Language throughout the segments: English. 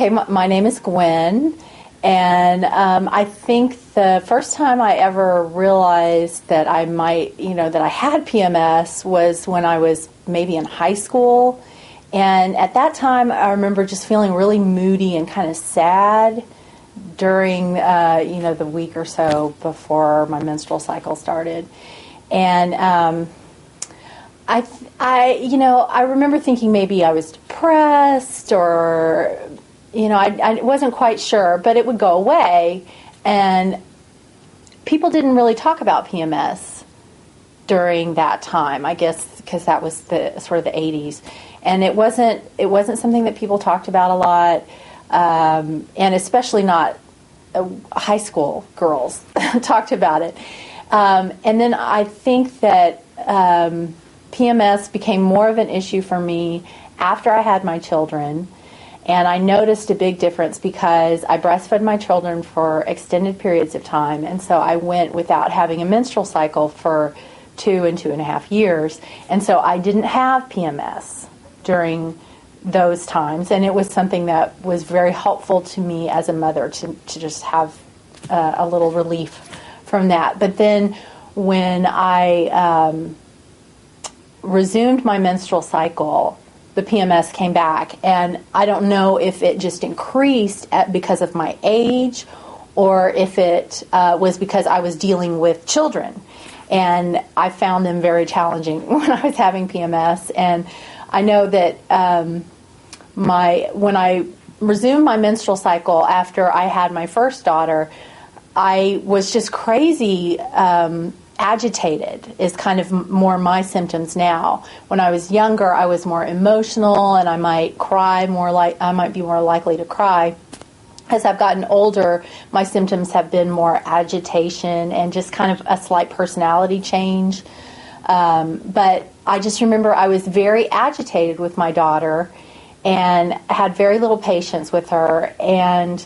Okay, my name is Gwen, and I think the first time I ever realized that I might, that I had PMS was when I was maybe in high school. And at that time, I remember just feeling really moody and kind of sad during, the week or so before my menstrual cycle started. And I remember thinking maybe I was depressed or, I wasn't quite sure, but it would go away. And people didn't really talk about PMS during that time, I guess, because that was the sort of the 80s. And it wasn't something that people talked about a lot, and especially not high school girls talked about it. And then I think that PMS became more of an issue for me after I had my children, and I noticed a big difference because I breastfed my children for extended periods of time, and so I went without having a menstrual cycle for 2 and 2.5 years, and so I didn't have PMS during those times, and it was something that was very helpful to me as a mother to just have a little relief from that. But then when I resumed my menstrual cycle, the PMS came back, and I don't know if it just increased because of my age or if it was because I was dealing with children, and I found them very challenging when I was having PMS. And I know that when I resumed my menstrual cycle after I had my first daughter, I was just crazy agitated is kind of more my symptoms now. When I was younger, I was more emotional, and I might cry more, I might be more likely to cry. As I've gotten older, my symptoms have been more agitation and just kind of a slight personality change. But I just remember I was very agitated with my daughter and had very little patience with her. And,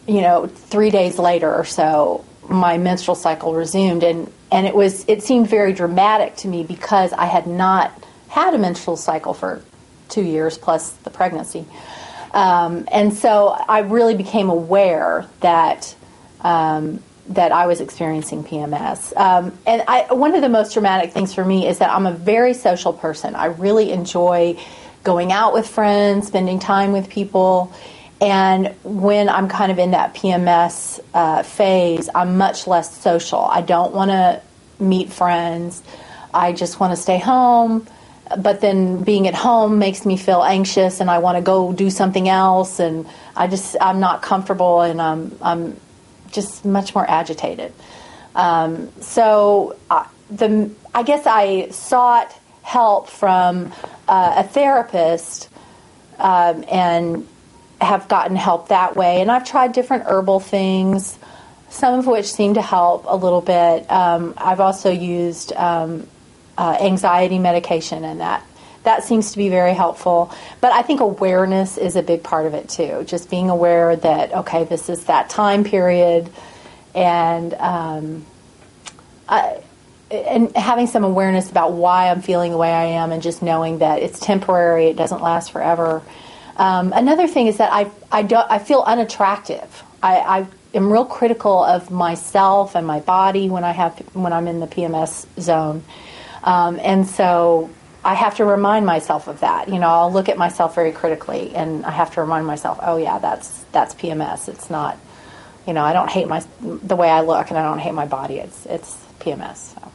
3 days later or so, my menstrual cycle resumed. And it seemed very dramatic to me because I had not had a menstrual cycle for 2 years plus the pregnancy. And so I really became aware that I was experiencing PMS. And one of the most dramatic things for me is that I'm a very social person. I really enjoy going out with friends, spending time with people. And when I'm kind of in that PMS phase, I'm much less social. I don't want to meet friends. I just want to stay home. But then being at home makes me feel anxious, and I want to go do something else, and I'm not comfortable, and I'm just much more agitated. So I guess I sought help from a therapist, and have gotten help that way. And I've tried different herbal things, some of which seem to help a little bit. I've also used anxiety medication, and that seems to be very helpful. But I think awareness is a big part of it too. Just being aware that, okay, this is that time period, and having some awareness about why I'm feeling the way I am, and just knowing that it's temporary, it doesn't last forever. Another thing is that I feel unattractive. I am real critical of myself and my body when I'm in the PMS zone. And so I have to remind myself of that. I'll look at myself very critically, and I have to remind myself, oh yeah, that's PMS. It's not, I don't hate the way I look, and I don't hate my body. It's PMS. So.